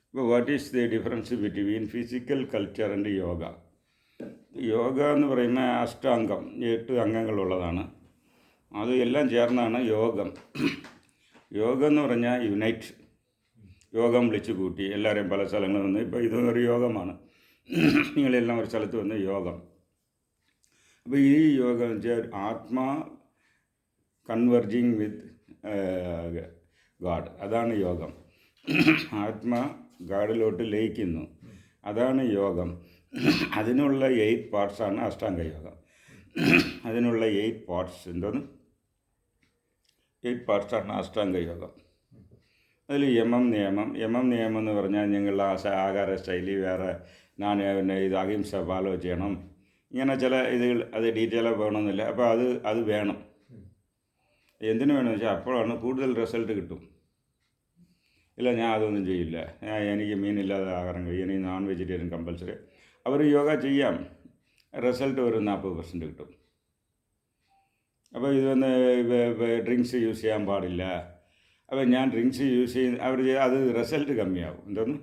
ഇപ്പോൾ what is the difference between physical culture and yoga? Yoga എന്ന് പറയുന്ന അഷ്ടാംഗം 8 അംഗങ്ങളുള്ളതാണ്. അത് എല്ലാം ചേർന്നാണ് യോഗം. യോഗം എന്ന് പറഞ്ഞാൽ യുണൈറ്റ്, യോഗം വിളിച്ചു കൂട്ടി എല്ലാവരെയും പല സ്ഥലങ്ങളിൽ നിന്ന്. ഇപ്പോൾ ഇതൊരു യോഗമാണ്, നിങ്ങളെല്ലാം ഒരു സ്ഥലത്ത് വന്ന് യോഗം. അപ്പോൾ ഈ യോഗം വെച്ചാൽ ആത്മാ കൺവെർജിങ് വിത്ത് ഗാഡ്, അതാണ് യോഗം. ആത്മാ ഗാഡിലോട്ട് ലയിക്കുന്നു, അതാണ് യോഗം. അതിനുള്ള 8 പാർട്സാണ് അഷ്ടാംഗ യോഗം. അതിനുള്ള 8 പാർട്സ് എന്തോന്ന് 8 പാർട്സാണ് അഷ്ടാംഗ യോഗം. അതിൽ യമം നിയമം എന്ന് പറഞ്ഞാൽ നിങ്ങളുടെ ആഹാര ശൈലി വേറെ, പിന്നെ ഇത് അഹിംസ ഫോളോ ചെയ്യണം, ഇങ്ങനെ ചില ഇതുകൾ, അത് ഡീറ്റെയിലായി വേണമെന്നില്ല. അപ്പോൾ അത് വേണം. എന്തിനു വേണമെന്ന് വെച്ചാൽ അപ്പോഴാണ് കൂടുതൽ റിസൾട്ട് കിട്ടും. ഇല്ല ഞാൻ അതൊന്നും ചെയ്യില്ല, എനിക്ക് മീനില്ലാതെ ആഹാരം കഴിയും, എനിക്ക് നോൺ വെജിറ്റേറിയൻ കമ്പൽസറി. അവർ യോഗ ചെയ്യാം, റിസൾട്ട് ഒരു 40% കിട്ടും. അപ്പോൾ ഇതൊന്ന് ഡ്രിങ്ക്സ് യൂസ് ചെയ്യാൻ പാടില്ല. അപ്പോൾ ഞാൻ ഡ്രിങ്ക്സ് യൂസ് ചെയ്യുന്ന അവർ അത് റിസൾട്ട് കമ്മിയാവും. എന്തോന്ന്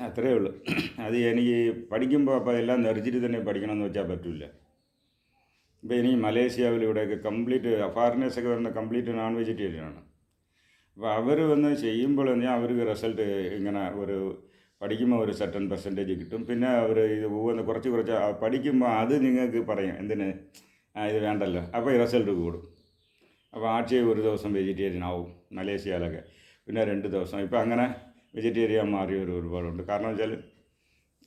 അത്രയേ ഉള്ളൂ. അത് എനിക്ക് പഠിക്കുമ്പോൾ അപ്പോൾ എല്ലാം നെറിച്ചിട്ട് തന്നെ പഠിക്കണമെന്ന് വെച്ചാൽ പറ്റില്ല. ഇപ്പോൾ ഇനി മലേഷ്യാവിൽ ഇവിടെയൊക്കെ കംപ്ലീറ്റ് ഫോറിനേഴ്സൊക്കെ വരുന്ന കംപ്ലീറ്റ് നോൺ വെജിറ്റേറിയനാണ്. അപ്പോൾ അവർ വന്ന് ചെയ്യുമ്പോൾ ഞാൻ അവർക്ക് റിസൾട്ട് ഇങ്ങനെ ഒരു പഠിക്കുമ്പോൾ ഒരു സർട്ടൻ പെർസെൻറ്റേജ് കിട്ടും. പിന്നെ അവർ ഇത് പോകുന്ന കുറച്ച് പഠിക്കുമ്പോൾ അത് നിങ്ങൾക്ക് പറയും എന്തിന് ഇത് വേണ്ടല്ലോ, അപ്പോൾ റിസൾട്ട് കൂടും. അപ്പോൾ ആഴ്ചയിൽ ഒരു ദിവസം വെജിറ്റേറിയൻ ആവും മലേഷ്യയിലൊക്കെ, പിന്നെ 2 ദിവസം. ഇപ്പോൾ അങ്ങനെ വെജിറ്റേറിയൻ മാറിയവർ ഒരുപാടുണ്ട്. കാരണം വെച്ചാൽ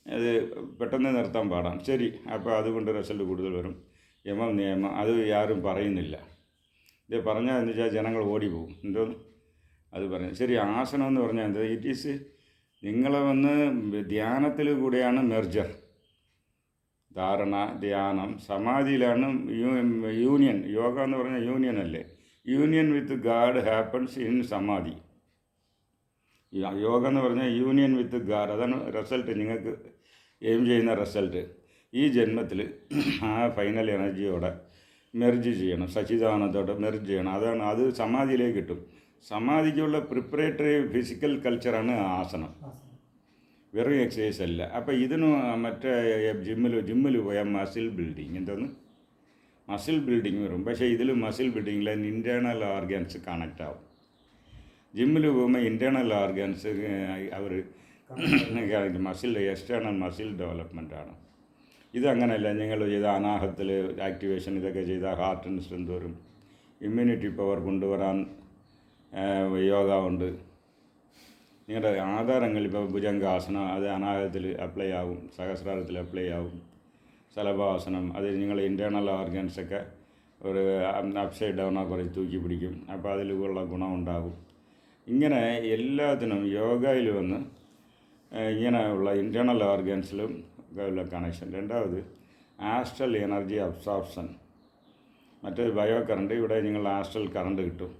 അത് പെട്ടെന്ന് നിർത്താൻ പാടാം. ശരി, അപ്പോൾ അതുകൊണ്ട് റിസൾട്ട് കൂടുതൽ വരും. യമം നിയമം അത് ആരും പറയുന്നില്ല. ഇത് പറഞ്ഞാൽ എന്ന് വെച്ചാൽ ജനങ്ങൾ ഓടിപ്പോവും. എന്തോന്ന് അത് പറഞ്ഞു. ശരി, ആസനം എന്ന് പറഞ്ഞാൽ എന്താ? ഇറ്റ് ഈസ് നിങ്ങളെ വന്ന് ധ്യാനത്തിൽ കൂടെയാണ് മെർജർ. ധാരണ, ധ്യാനം, സമാധിയിലാണ് യൂണിയൻ. യോഗ എന്ന് പറഞ്ഞാൽ യൂണിയൻ അല്ലേ? Union with God happens in സമാധി. യോഗ എന്ന് പറഞ്ഞാൽ യൂണിയൻ വിത്ത് ഗാഡ്, അതാണ് റിസൾട്ട്. നിങ്ങൾക്ക് എയിം ചെയ്യുന്ന റിസൾട്ട് ഈ ജന്മത്തിൽ ആ ഫൈനൽ എനർജിയോടെ മെർജ് ചെയ്യണം, സച്ചിദാനന്ദത്തോടെ മെർജ് ചെയ്യണം. അത് സമാധിയിലേക്ക് കിട്ടും. സമാധിക്കുള്ള പ്രിപ്പറേറ്ററി ഫിസിക്കൽ കൾച്ചറാണ് ആസനം, വെറും എക്സസൈസ് അല്ല. അപ്പോൾ ഇതിന് മറ്റേ ജിമ്മിൽ പോയാൽ മസിൽ ബിൽഡിങ്, എന്തോന്ന് മസിൽ ബിൽഡിങ് വരും. പക്ഷേ ഇതിൽ മസിൽ ബിൽഡിങ്ങിൽ ഇൻറ്റേർണൽ ഓർഗൻസ് കണക്റ്റ് ആവും. ജിമ്മിൽ പോകുമ്പോൾ ഇൻറ്റേർണൽ ഓർഗൻസ് അവർ മസിൽ എക്സ്റ്റേണൽ മസിൽ ഡെവലപ്മെൻറ്റാണ്. ഇതങ്ങനെയല്ല. നിങ്ങൾ ചെയ്ത അനാഹത്തിൽ ആക്ടിവേഷൻ ഇതൊക്കെ ചെയ്താൽ ഹാർട്ടിന് സ്ട്രെങ്ത് വരും, ഇമ്മ്യൂണിറ്റി പവർ കൊണ്ടുവരാൻ യോഗ ഉണ്ട്. നിങ്ങളുടെ ആധാരങ്ങൾ ഇപ്പോൾ ഭുജംഗാസനം അത് അനാഹത്തിൽ അപ്ലൈ ആവും, സഹസ്രാരത്തിൽ അപ്ലൈ ആവും. ശലഭാസനം അത് നിങ്ങൾ ഇൻറ്റേർണൽ ഓർഗൻസൊക്കെ ഒരു അപ്സൈഡ് ഡൗണോ കുറച്ച് തൂക്കി പിടിക്കും. അപ്പോൾ അതിലുള്ള ഗുണമുണ്ടാകും. ഇങ്ങനെ എല്ലാത്തിനും യോഗയിൽ വന്ന് ഇങ്ങനെയുള്ള ഇൻറ്റേർണൽ ഓർഗൻസിലും ഉള്ള കണക്ഷൻ. രണ്ടാമത് ആസ്ട്രൽ എനർജി അബ്സോർപ്ഷൻ, മറ്റേ ബയോ കറണ്ട്. ഇവിടെ നിങ്ങൾ ആസ്ട്രൽ കറണ്ട് കിട്ടും.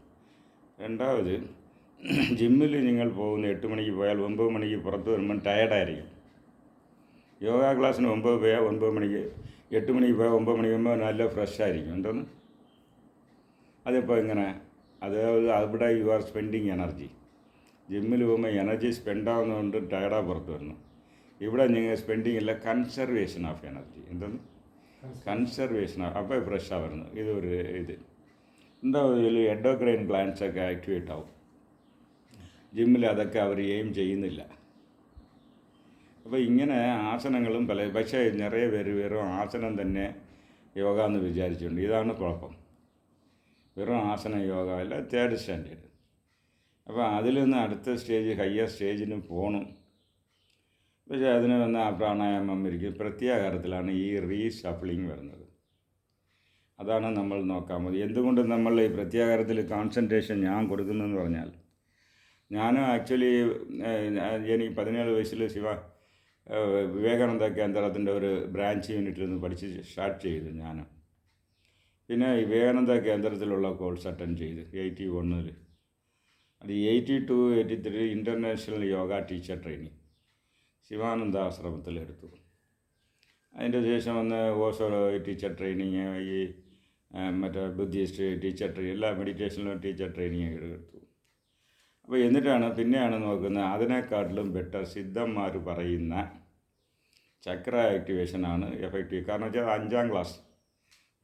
രണ്ടാമത് ജിമ്മിൽ നിങ്ങൾ പോകുന്ന 8 മണിക്ക് പോയാൽ 9 മണിക്ക് പുറത്ത് വരുമ്പം ടയർഡായിരിക്കും. യോഗ ക്ലാസ്സിന് 9 പോയാൽ 9 മണിക്ക്, 8 മണിക്ക് പോയാൽ 9 മണിക്ക് പോകുമ്പോൾ നല്ല ഫ്രഷ് ആയിരിക്കും. എന്തോന്ന് അതിപ്പോൾ ഇങ്ങനെ അവിടെ യു ആർ സ്പെൻഡിങ് എനർജി. ജിമ്മിൽ പോകുമ്പോൾ എനർജി സ്പെൻഡ് ആവുന്നതുകൊണ്ട് ടയർഡാണ് പുറത്ത് വരുന്നു. ഇവിടെ നിങ്ങൾ സ്പെൻഡിങ് ഇല്ല, കൺസർവേഷൻ ഓഫ് എനർജി. എന്തോന്ന് കൺസർവേഷൻ അപ്പോൾ ഫ്രഷാണ് വരുന്നത്. ഇതൊരു എന്താ ഇതിൽ എൻഡോക്രൈൻ ഗ്ലാൻഡ്സൊക്കെ ആക്ടിവേറ്റ് ആവും. ജിമ്മിൽ അതൊക്കെ അവർ എയിം ചെയ്യുന്നില്ല. അപ്പോൾ ഇങ്ങനെ ആസനങ്ങളും പക്ഷേ നിറയെ പേര് വെറും ആസനം തന്നെ യോഗ എന്ന് വിചാരിച്ചിട്ടുണ്ട്. ഇതാണ് കുഴപ്പം. വെറും ആസനം യോഗ അല്ല, 3rd സ്റ്റാൻഡേർഡ്. അപ്പോൾ അതിൽ നിന്ന് അടുത്ത സ്റ്റേജ് ഹയർ സ്റ്റേജിന് പോകണം. പക്ഷേ അതിന് വന്ന പ്രാണായാമം ഇരിക്കും. പ്രത്യാഹാരത്തിലാണ് ഈ റീഷഫ്ലിങ് വരുന്നത്. അതാണ് നമ്മൾ നോക്കാൻ മതി. എന്തുകൊണ്ട് നമ്മൾ ഈ പ്രത്യാഹാരത്തിൽ കോൺസെൻട്രേഷൻ ഞാൻ കൊടുക്കുന്നതെന്ന് പറഞ്ഞാൽ, ഞാൻ ആക്ച്വലി എനിക്ക് 17 വയസ്സിൽ വിവേകാനന്ദ കേന്ദ്രത്തിൻ്റെ ഒരു ബ്രാഞ്ച് യൂണിറ്റിൽ നിന്ന് പഠിച്ച് സ്റ്റാർട്ട് ചെയ്തു ഞാൻ. പിന്നെ വിവേകാനന്ദ കേന്ദ്രത്തിലുള്ള കോഴ്സ് അറ്റൻഡ് ചെയ്ത് 81. അത് 82, 83 international yoga teacher training Sivananda ആശ്രമത്തിലെടുത്തു. അതിൻ്റെ ശേഷം വന്ന് ഓസോ ടീച്ചർ ട്രെയിനിങ്, ഈ മറ്റേ ബുദ്ധിസ്റ്റ് ടീച്ചർ ട്രെയിനിങ്, എല്ലാ മെഡിറ്റേഷനിലും ടീച്ചർ ട്രെയിനിങ് എടുത്തു. അപ്പോൾ എന്നിട്ടാണ് പിന്നെയാണ് നോക്കുന്നത് അതിനെക്കാട്ടിലും ബെറ്റർ സിദ്ധന്മാർ പറയുന്ന ചക്ര ആക്ടിവേഷനാണ് എഫക്റ്റീവ്. കാരണം വെച്ചാൽ 5ാം ക്ലാസ്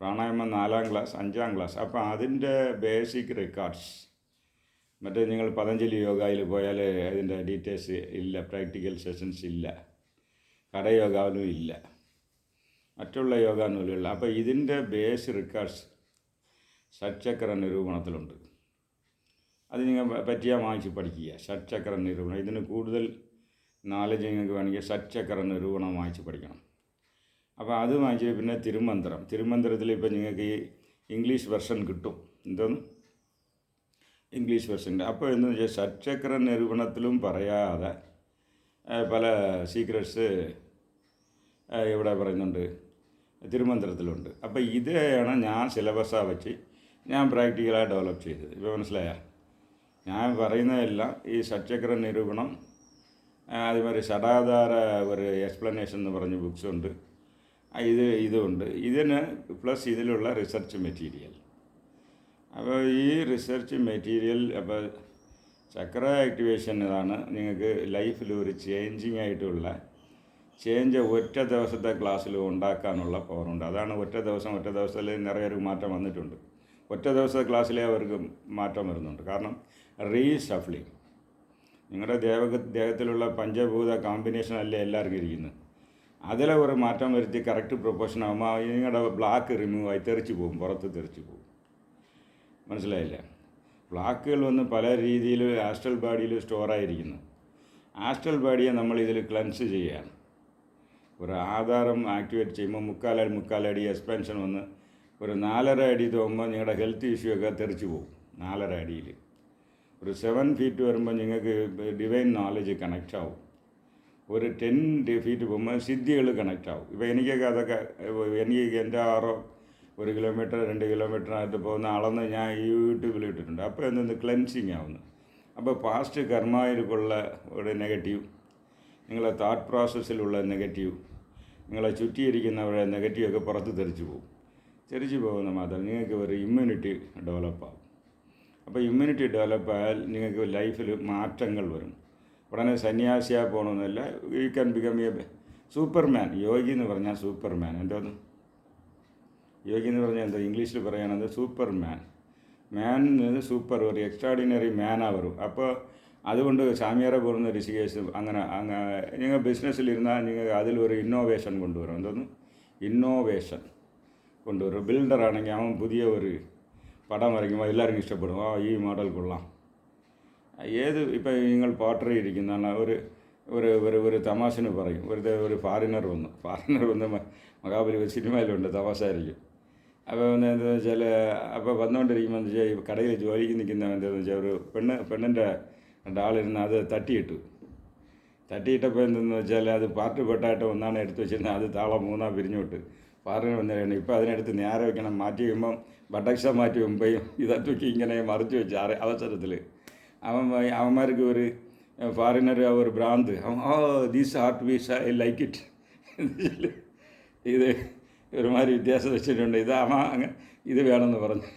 പ്രാണായാമം 4ാം ക്ലാസ് 5ാം ക്ലാസ്. അപ്പോൾ അതിൻ്റെ ബേസിക് റെക്കോർഡ്സ് മറ്റേ നിങ്ങൾ പതഞ്ജലി യോഗയിൽ പോയാൽ അതിൻ്റെ ഡീറ്റെയിൽസ് ഇല്ല, പ്രാക്ടിക്കൽ സെഷൻസ് ഇല്ല, കടയോഗാവിലും ഇല്ല, മറ്റുള്ള യോഗാനൂലുകളിൽ. അപ്പോൾ ഇതിൻ്റെ ബേസ് റെക്കോർഡ്സ് ഷഡ്ചക്ര നിരൂപണത്തിലുണ്ട്. അത് നിങ്ങൾ പറ്റിയാൽ വാങ്ങിച്ച് പഠിക്കുക. ഷഡ്ചക്ര നിരൂപണം, ഇതിന് കൂടുതൽ നോളജ് നിങ്ങൾക്ക് വേണമെങ്കിൽ ഷഡ്ചക്ര നിരൂപണം വാങ്ങിച്ച് പഠിക്കണം. അപ്പോൾ അത് വാങ്ങിച്ച് പിന്നെ തിരുമന്ത്രത്തിൽ ഇപ്പോൾ നിങ്ങൾക്ക് ഈ ഇംഗ്ലീഷ് വെർഷൻ കിട്ടും. എന്തോന്ന് ഇംഗ്ലീഷ് വെർഷൻ്റെ. അപ്പോൾ എന്ന് വെച്ചാൽ ഷഡ്ചക്ര നിരൂപണത്തിലും പറയാതെ പല സീക്രട്സ് ഇവിടെ പറയുന്നുണ്ട്, തിരുമന്ത്രത്തിലുണ്ട്. അപ്പോൾ ഇതാണ് ഞാൻ സിലബസാണ് വെച്ച് ഞാൻ പ്രാക്ടിക്കലായി ഡെവലപ്പ് ചെയ്തത്. ഇപ്പോൾ മനസ്സിലായ ഞാൻ പറയുന്നതെല്ലാം ഈ ഷഡ്ചക്ര നിരൂപണം, അതുമാതിരി ഷഡാധാര ഒരു എക്സ്പ്ലനേഷൻ എന്ന് പറഞ്ഞ ബുക്സുണ്ട്, ഇതുണ്ട്. ഇതിന് പ്ലസ് ഇതിലുള്ള റിസർച്ച് മെറ്റീരിയൽ. അപ്പോൾ ഈ റിസർച്ച് മെറ്റീരിയൽ അപ്പോൾ ചക്ര ആക്ടിവേഷൻ ഇതാണ് നിങ്ങൾക്ക് ലൈഫിൽ ഒരു ആയിട്ടുള്ള ചേഞ്ച് ഒറ്റ ദിവസത്തെ ക്ലാസ്സിൽ ഉണ്ടാക്കാനുള്ള പവറുണ്ട്. അതാണ് ഒറ്റ ദിവസത്തിൽ നിറയൊരു മാറ്റം വന്നിട്ടുണ്ട്. ഒറ്റ ദിവസത്തെ ക്ലാസ്സിലേ അവർക്ക് മാറ്റം വരുന്നുണ്ട്. കാരണം റീഷഫ്ലിങ്, നിങ്ങളുടെ ദേഹത്തിലുള്ള പഞ്ചഭൂത കോമ്പിനേഷൻ അല്ലേ എല്ലാവർക്കും ഇരിക്കുന്നത്. അതിലെ ഒരു മാറ്റം വരുത്തി കറക്റ്റ് പ്രൊപ്പോർഷൻ ആകുമ്പോൾ നിങ്ങളുടെ ബ്ലാക്ക് റിമൂവ് ആയി തെറിച്ച് പോകും, പുറത്ത് തെറിച്ച് പോകും. മനസ്സിലായില്ല? ബ്ലാക്കുകൾ വന്ന് പല രീതിയിൽ ആസ്ട്രൽ ബോഡിയിൽ സ്റ്റോറായിരിക്കുന്നു. ആസ്ട്രൽ ബോഡിയെ നമ്മൾ ഇതിൽ ക്ലൻസ് ചെയ്യുകയാണ്. ഒരു ആധാരം ആക്ടിവേറ്റ് ചെയ്യുമ്പോൾ മുക്കാലടി എക്സ്പാൻഷൻ വന്ന് ഒരു 4.5 അടി തോന്നുമ്പോൾ നിങ്ങളുടെ ഹെൽത്ത് ഇഷ്യൂ ഒക്കെ തെറിച്ച് പോകും. 4.5 അടിയിൽ ഒരു 7 ഫീറ്റ് വരുമ്പോൾ നിങ്ങൾക്ക് ഡിവൈൻ നോളജ് കണക്റ്റ് ആവും. ഒരു 10 ഫീറ്റ് പോകുമ്പോൾ സിദ്ധികൾ കണക്റ്റ് ആവും. ഇപ്പോൾ എനിക്കൊക്കെ അതൊക്കെ എനിക്ക് എൻ്റെ 1 കിലോമീറ്റർ 2 കിലോമീറ്ററിനകത്ത് പോകുന്ന അളന്ന് ഞാൻ യൂട്യൂബിൽ ഇട്ടിട്ടുണ്ട്. അപ്പോൾ എന്തെന്ന് ക്ലെൻസിങ് ആവുന്നു. അപ്പോൾ പാസ്റ്റ് കർമ്മയിലുള്ള ഒരു നെഗറ്റീവ്, നിങ്ങളെ തോട്ട് പ്രോസസ്സിലുള്ള നെഗറ്റീവ്, നിങ്ങളെ ചുറ്റിയിരിക്കുന്നവരുടെ നെഗറ്റീവൊക്കെ പുറത്ത് തെറിച്ച് പോകുന്ന മാത്രം നിങ്ങൾക്ക് ഒരു ഇമ്മ്യൂണിറ്റി ഡെവലപ്പാകും. അപ്പോൾ ഇമ്മ്യൂണിറ്റി ഡെവലപ്പായാൽ നിങ്ങൾക്ക് ലൈഫിൽ മാറ്റങ്ങൾ വരും. ഉടനെ സന്യാസിയാ പോകണമെന്നല്ല, you can become a superman. യോഗി എന്ന് പറഞ്ഞാൽ സൂപ്പർമാൻ. എന്തോന്ന് യോഗി എന്ന് പറഞ്ഞാൽ എന്തോ ഇംഗ്ലീഷിൽ പറയുകയാണെന്ന് സൂപ്പർമാൻ. മാൻ സൂപ്പർ, ഒരു എക്സ്ട്രാഡിനറി മാനാണ് വരും. അപ്പോൾ അതുകൊണ്ട് സ്വാമിയാരെ പോകുന്ന ഋഷികേശ് അങ്ങനെ നിങ്ങൾ ബിസിനസ്സിലിരുന്നാൽ നിങ്ങൾക്ക് അതിലൊരു ഇന്നോവേഷൻ കൊണ്ടുവരും. എന്തോന്ന് ഇന്നോവേഷൻ കൊണ്ടുവരും. ബിൽഡറാണെങ്കിൽ അവൻ പുതിയ ഒരു പടം വരയ്ക്കുമ്പോൾ എല്ലാവർക്കും ഇഷ്ടപ്പെടും. ഈ മോഡൽ കൊള്ളാം. ഇപ്പോൾ നിങ്ങൾ പോട്ടറി ഇരിക്കുന്നതാണ് ഒരു തമാശന് പറയും. ഒരു ഫോറിനർ വന്ന് മഹാബലി സിനിമയിലുണ്ട്, തമാശയായിരിക്കും. അപ്പോൾ എന്താണെന്ന് വെച്ചാൽ അപ്പോൾ വന്നുകൊണ്ടിരിക്കുമ്പോൾ എന്താ വെച്ചാൽ ഈ കടയിൽ ജോലിക്ക് നിൽക്കുന്ന എന്താണെന്ന് വെച്ചാൽ ഒരു പെണ്ണിൻ്റെ ആളിരുന്ന് അത് തട്ടിയിട്ടപ്പോൾ എന്തെന്ന് വെച്ചാൽ അത് പാർട്ട് പെട്ടായിട്ട് ഒന്നാണ് എടുത്ത് വെച്ചിരുന്നത്. അത് താളം 3 പിരിഞ്ഞോട്ട് പാറിന് വന്നതാണ്. ഇപ്പോൾ അതിനെടുത്ത് നേരെ വയ്ക്കണം. മാറ്റി വയ്ക്കുമ്പം ബട്ടക്സ മാറ്റി വയ്ക്കുമ്പോഴും ഇതൊക്കെ ഇങ്ങനെ മറിച്ച് വെച്ച് അവസരത്തിൽ അവന്മാർക്ക് ഒരു ഫോറിനർ ഒരു ഭ്രാന്ത്. These art piece I like it. ഇത് ഒരുമാതിരി വ്യത്യാസം വെച്ചിട്ടുണ്ട്. ഇത് വേണമെന്ന് പറഞ്ഞു.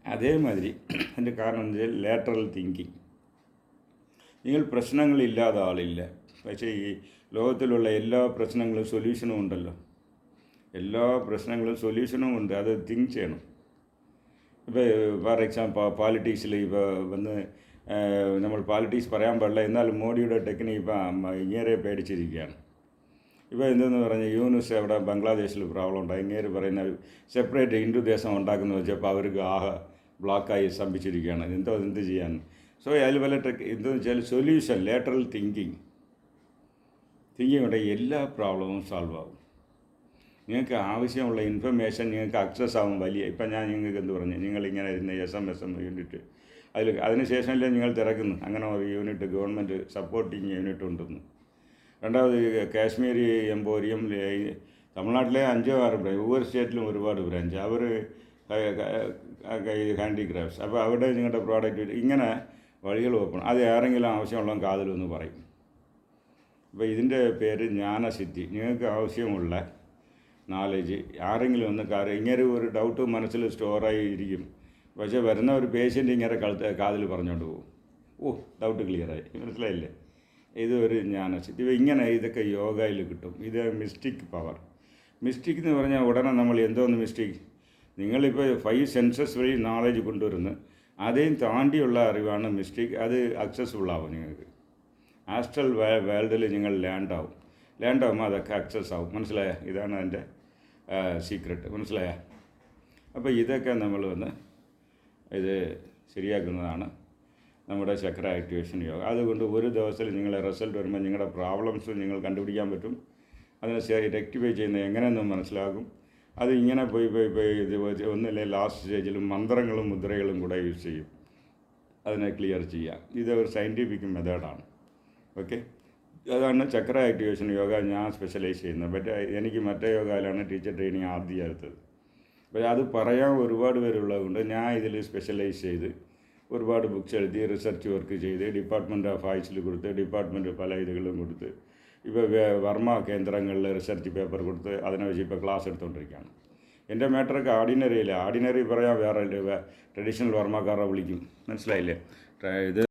അതേമാതിരി അതിൻ്റെ കാരണം എന്താ വെച്ചാൽ ലേറ്ററൽ തിങ്കിങ്. നിങ്ങൾ പ്രശ്നങ്ങളില്ലാതെ ആളില്ല. പക്ഷേ ഈ ലോകത്തിലുള്ള എല്ലാ പ്രശ്നങ്ങളും സൊല്യൂഷനും ഉണ്ടല്ലോ. എല്ലാ പ്രശ്നങ്ങളും സൊല്യൂഷനും ഉണ്ട്. അത് തിങ്ക് ചെയ്യണം. ഇപ്പോൾ ഫോർ എക്സാമ്പിൾ പോളിറ്റിക്സിൽ ഇപ്പോൾ വന്ന് നമ്മൾ പോളിറ്റിക്സ് പറയാൻ പാടില്ല, എന്നാൽ മോഡിയുടെ ടെക്നിക്ക് ഇപ്പം ഇങ്ങേരെ പേടിച്ചിരിക്കുകയാണ്. ഇപ്പോൾ എന്തെന്ന് പറഞ്ഞാൽ യൂനുസ് അവിടെ ബംഗ്ലാദേശിൽ പ്രോബ്ലം ഉണ്ടായി. ഇങ്ങേര് പറയുന്ന സെപ്പറേറ്റ് ഹിന്ദു ദേശം ഉണ്ടാക്കുന്ന വെച്ചപ്പോൾ അവർക്ക് ബ്ലോക്കായി സ്തംഭിച്ചിരിക്കുകയാണ്. എന്ത് ചെയ്യാൻ? സോ അതിൽ പല എന്തെന്ന് വെച്ചാൽ സൊല്യൂഷൻ, ലേറ്ററൽ തിങ്കിങ് ഉണ്ടെങ്കിൽ എല്ലാ പ്രോബ്ലവും സോൾവ് ആകും. നിങ്ങൾക്ക് ആവശ്യമുള്ള ഇൻഫർമേഷൻ നിങ്ങൾക്ക് അക്സസ് ആകും. ഇപ്പം ഞാൻ നിങ്ങൾക്ക് എന്ത് പറഞ്ഞു, നിങ്ങളിങ്ങനെ ഇരുന്ന് SMS യൂണിറ്റ് അതിനുശേഷമല്ലേ നിങ്ങൾ തിരക്കുന്നു അങ്ങനെ ഒരു യൂണിറ്റ് ഗവൺമെൻറ് സപ്പോർട്ടിങ് യൂണിറ്റ് ഉണ്ടെന്ന്. രണ്ടാമത് കാശ്മീരി എംപോരിയം, തമിഴ്നാട്ടിലെ 5-6 ബ്രാഞ്ച്, ഒவ்வொரு സ്റ്റേറ്റിലും ഒരുപാട് ബ്രാഞ്ച്, അവർ ഹാൻഡിക്രാഫ്റ്റ്സ്. അപ്പോൾ അവിടെ നിങ്ങളുടെ പ്രോഡക്റ്റ് ഇങ്ങനെ വഴികൾ ഓപ്പൺ. അത് ആരെങ്കിലും ആവശ്യമുള്ള കാതിലൊന്ന് പറയും. അപ്പോൾ ഇതിൻ്റെ പേര് ജ്ഞാനസിദ്ധി. നിങ്ങൾക്ക് ആവശ്യമുള്ള നോളജ് ആരെങ്കിലും ഒന്ന് ഇങ്ങനെ ഒരു ഡൗട്ട് മനസ്സിൽ സ്റ്റോറായി ഇരിക്കും. പക്ഷേ വരുന്ന ഒരു പേഷ്യൻ്റ് ഇങ്ങനെ കാതിൽ പറഞ്ഞുകൊണ്ട് പോകും. ഓ, ഡൗട്ട് ക്ലിയറായി, മനസ്സിലായില്ലേ? ഇത് ഒരു ജ്ഞാനശക്തി. ഇങ്ങനെ ഇതൊക്കെ യോഗയിൽ കിട്ടും. ഇത് മിസ്റ്റിക് പവർ. മിസ്റ്റിക് എന്ന് പറഞ്ഞാൽ ഉടനെ നമ്മൾ എന്തോന്ന് മിസ്റ്റിക്, നിങ്ങളിപ്പോൾ 5 സെൻസസ് വഴി നോളജ് കൊണ്ടുവരുന്നു, അതേയും താണ്ടിയുള്ള അറിവാണ് മിസ്റ്റിക്. അത് അക്സസ്ഫുൾ ആവും നിങ്ങൾക്ക്. ആസ്ട്രൽ വേൾഡിൽ നിങ്ങൾ ലാൻഡാവുമ്പോൾ അതൊക്കെ അക്സസ് ആവും. മനസ്സിലായ? ഇതാണ് അതിൻ്റെ സീക്രട്ട്. മനസ്സിലായ? അപ്പോൾ ഇതൊക്കെ നമ്മൾ വന്ന് ഇത് ശരിയാക്കുന്നതാണ് നമ്മുടെ ചക്ര ആക്ടിവേഷൻ യോഗ. അതുകൊണ്ട് ഒരു ദിവസത്തിൽ നിങ്ങളെ റിസൾട്ട് വരുമ്പോൾ നിങ്ങളുടെ പ്രോബ്ലംസ് നിങ്ങൾ കണ്ടുപിടിക്കാൻ പറ്റും. അതിനെ റെക്ടിഫൈ ചെയ്യുന്നത് എങ്ങനെയെന്ന് മനസ്സിലാകും. അത് ഇങ്ങനെ പോയി ഇത് ഒന്നില്ലേ ലാസ്റ്റ് സ്റ്റേജിൽ മന്ത്രങ്ങളും മുദ്രകളും കൂടെ യൂസ് ചെയ്യും അതിനെ ക്ലിയർ ചെയ്യാം. ഇത് ഒരു സയൻറ്റിഫിക് മെത്തേഡാണ്. ഓക്കെ, അതാണ് ചക്ര ആക്ടിവേഷൻ യോഗ ഞാൻ സ്പെഷ്യലൈസ് ചെയ്യുന്നത്. എനിക്ക് മറ്റേ യോഗയിലാണ് ടീച്ചർ ട്രെയിനിങ് ആദ്യം എടുത്തത്. പക്ഷേ അത് പറയാൻ ഒരുപാട് പേരുള്ളതുകൊണ്ട് ഞാൻ ഇതിൽ സ്പെഷ്യലൈസ് ചെയ്ത് ഒരുപാട് ബുക്സ് എഴുതി, റിസർച്ച് വർക്ക് ചെയ്ത്, ഡിപ്പാർട്ട്മെൻറ്റ് ഓഫ് ആയുസിൽ കൊടുത്ത്, ഡിപ്പാർട്ട്മെൻറ്റ് പല ഇതുകളും കൊടുത്ത്, ഇപ്പോൾ വർമ്മ കേന്ദ്രങ്ങളിൽ റിസർച്ച് പേപ്പർ കൊടുത്ത് അതിനെ വെച്ച് ഇപ്പോൾ ക്ലാസ് എടുത്തുകൊണ്ടിരിക്കുകയാണ്. എൻ്റെ മാറ്ററൊക്കെ ആർഡിനറി പറയാൻ വേറെ ട്രഡീഷണൽ വർമ്മക്കാരെ വിളിക്കും. മനസ്സിലായില്ലേ? ഇത്